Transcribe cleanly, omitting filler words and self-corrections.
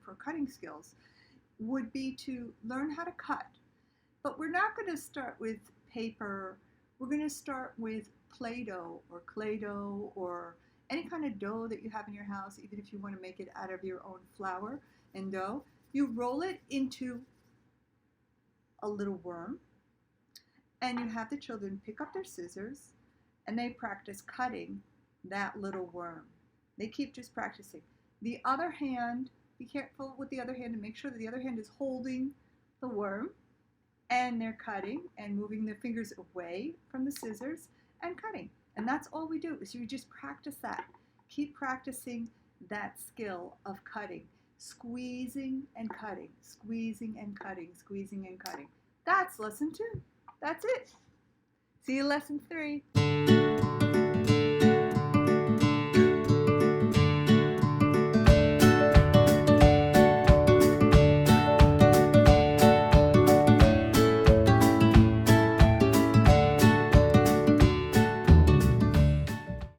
for cutting skills would be to learn how to cut. But we're not going to start with paper. We're going to start with Play-Doh or Clay-Doh or any kind of dough that you have in your house, even if you want to make it out of your own flour and dough. You roll it into a little worm, and you have the children pick up their scissors and they practice cutting that little worm. They keep just practicing. The other hand, be careful with the other hand and make sure that the other hand is holding the worm, and they're cutting and moving their fingers away from the scissors and cutting. And that's all we do, is you just practice that. Keep practicing that skill of cutting. Squeezing and cutting, squeezing and cutting, squeezing and cutting. That's lesson 2. That's it. See you lesson 3.